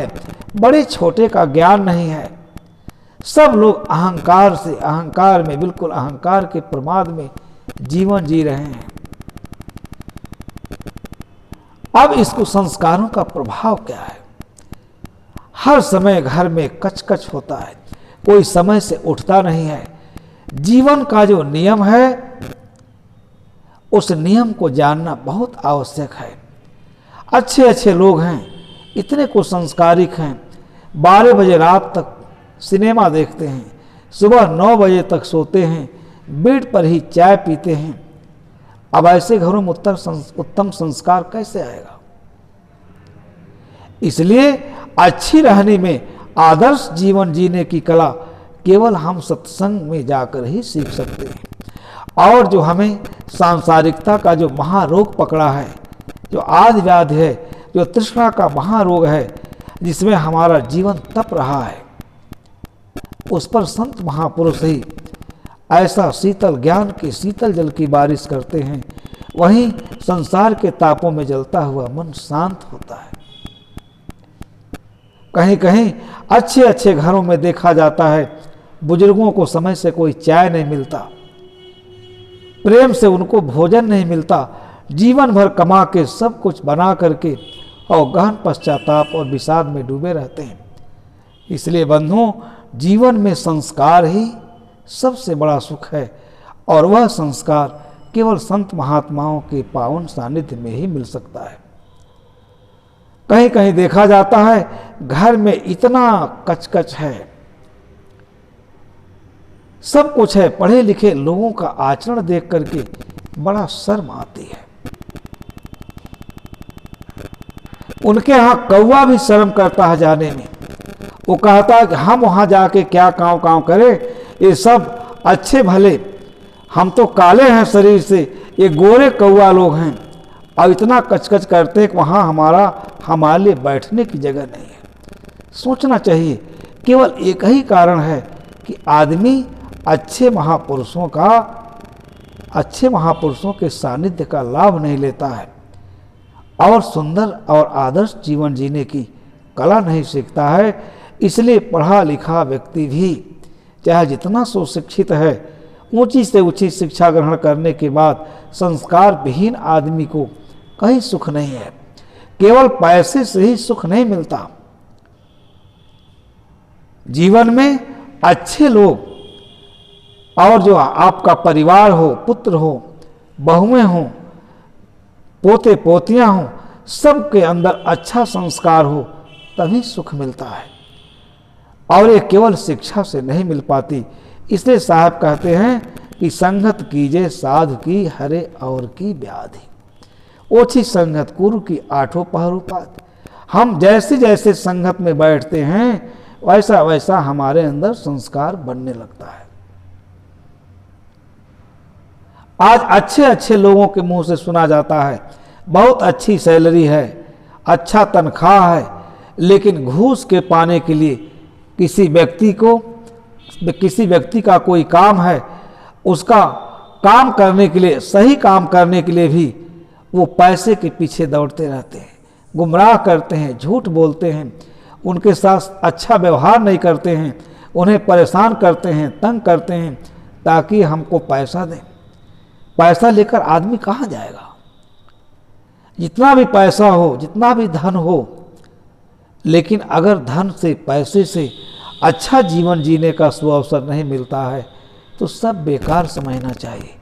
है, बड़े छोटे का ज्ञान नहीं है। सब लोग अहंकार से, अहंकार में, बिल्कुल अहंकार के प्रमाद में जीवन जी रहे हैं। अब इस कुसंस्कारों का प्रभाव क्या है? हर समय घर में कचकच होता है, कोई समय से उठता नहीं है। जीवन का जो नियम है उस नियम को जानना बहुत आवश्यक है। अच्छे अच्छे लोग हैं, इतने कुसंस्कारिक हैं, 12 बजे रात तक सिनेमा देखते हैं, सुबह 9 बजे तक सोते हैं, बेड पर ही चाय पीते हैं। अब ऐसे घरों में उत्तम संस्कार कैसे आएगा? इसलिए अच्छी रहने में, आदर्श जीवन जीने की कला केवल हम सत्संग में जाकर ही सीख सकते हैं। और जो हमें सांसारिकता का जो महारोग पकड़ा है, जो आदि व्याधि है, जो तृष्णा का महारोग है, जिसमें हमारा जीवन तप रहा है, उस पर संत महापुरुष ही ऐसा शीतल ज्ञान के शीतल जल की बारिश करते हैं। वहीं संसार के तापों में जलता हुआ मन शांत होता है। कहीं कहीं अच्छे अच्छे घरों में देखा जाता है, बुजुर्गों को समय से कोई चाय नहीं मिलता, प्रेम से उनको भोजन नहीं मिलता, जीवन भर कमा के सब कुछ बना करके और गहन पश्चाताप और विषाद में डूबे रहते हैं। इसलिए बंधुओं, जीवन में संस्कार ही सबसे बड़ा सुख है, और वह संस्कार केवल संत महात्माओं के पावन सानिध्य में ही मिल सकता है। कहीं कहीं देखा जाता है घर में इतना कचकच है, सब कुछ है, पढ़े लिखे लोगों का आचरण देख करके बड़ा शर्म आती है। उनके यहाँ कौवा भी शर्म करता है जाने में। वो कहता है कि हम वहां जाके क्या काँव काँव करें, ये सब अच्छे भले, हम तो काले हैं शरीर से, ये गोरे कौवा लोग हैं, और इतना कचकच करते हैं कि वहाँ हमारे लिए बैठने की जगह नहीं है। सोचना चाहिए, केवल एक ही कारण है कि आदमी अच्छे महापुरुषों के सानिध्य का लाभ नहीं लेता है, और सुंदर और आदर्श जीवन जीने की कला नहीं सीखता है। इसलिए पढ़ा लिखा व्यक्ति भी चाहे जितना सुशिक्षित है, ऊंची से ऊंची शिक्षा ग्रहण करने के बाद संस्कार विहीन आदमी को कहीं सुख नहीं है। केवल पैसे से ही सुख नहीं मिलता। जीवन में अच्छे लोग, और जो आपका परिवार हो, पुत्र हो, बहुएं हों, पोते पोतियां हों, सबके अंदर अच्छा संस्कार हो, तभी सुख मिलता है, और ये केवल शिक्षा से नहीं मिल पाती। इसलिए साहब कहते हैं कि संगत कीजे साधु की, हरे और की व्याधि, ओछी संगत गुरु की, आठों पहरू पात। हम जैसे जैसे संगत में बैठते हैं, वैसा वैसा हमारे अंदर संस्कार बनने लगता है। आज अच्छे अच्छे लोगों के मुंह से सुना जाता है, बहुत अच्छी सैलरी है, अच्छा तनख्वाह है, लेकिन घूस के पाने के लिए किसी व्यक्ति का कोई काम है, उसका काम करने के लिए, सही काम करने के लिए भी वो पैसे के पीछे दौड़ते रहते हैं, गुमराह करते हैं, झूठ बोलते हैं, उनके साथ अच्छा व्यवहार नहीं करते हैं, उन्हें परेशान करते हैं, तंग करते हैं, ताकि हमको पैसा दें। पैसा लेकर आदमी कहाँ जाएगा? जितना भी पैसा हो, जितना भी धन हो, लेकिन अगर धन से, पैसे से अच्छा जीवन जीने का सुअवसर नहीं मिलता है, तो सब बेकार समझना चाहिए।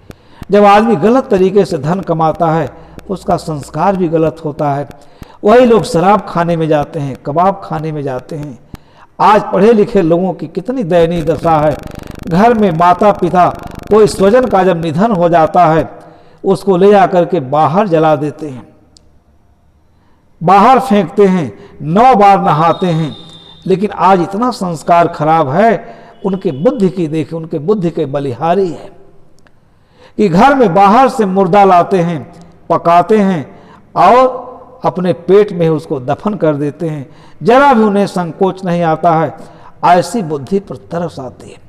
जब आदमी गलत तरीके से धन कमाता है, उसका संस्कार भी गलत होता है। वही लोग शराब खाने में जाते हैं, कबाब खाने में जाते हैं। आज पढ़े लिखे लोगों की कितनी दयनीय दशा है। घर में माता पिता, कोई स्वजन का जब निधन हो जाता है, उसको ले जाकर के बाहर जला देते हैं, बाहर फेंकते हैं, 9 बार नहाते हैं। लेकिन आज इतना संस्कार खराब है, उनके बुद्धि की देखे, उनके बुद्धि के बलिहारी है कि घर में बाहर से मुर्दा लाते हैं, पकाते हैं और अपने पेट में उसको दफन कर देते हैं। जरा भी उन्हें संकोच नहीं आता है। ऐसी बुद्धि पर तरस आती है।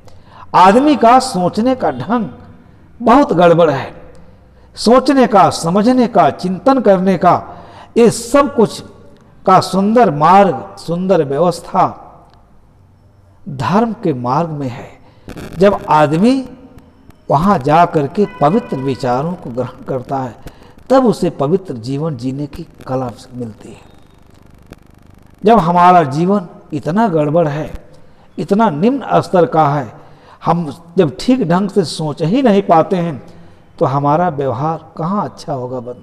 आदमी का सोचने का ढंग बहुत गड़बड़ है। सोचने का, समझने का, चिंतन करने का, ये सब कुछ का सुंदर मार्ग, सुंदर व्यवस्था धर्म के मार्ग में है। जब आदमी वहाँ जा करके पवित्र विचारों को ग्रहण करता है, तब उसे पवित्र जीवन जीने की कला मिलती है। जब हमारा जीवन इतना गड़बड़ है, इतना निम्न स्तर का है, हम जब ठीक ढंग से सोच ही नहीं पाते हैं, तो हमारा व्यवहार कहाँ अच्छा होगा बंधु।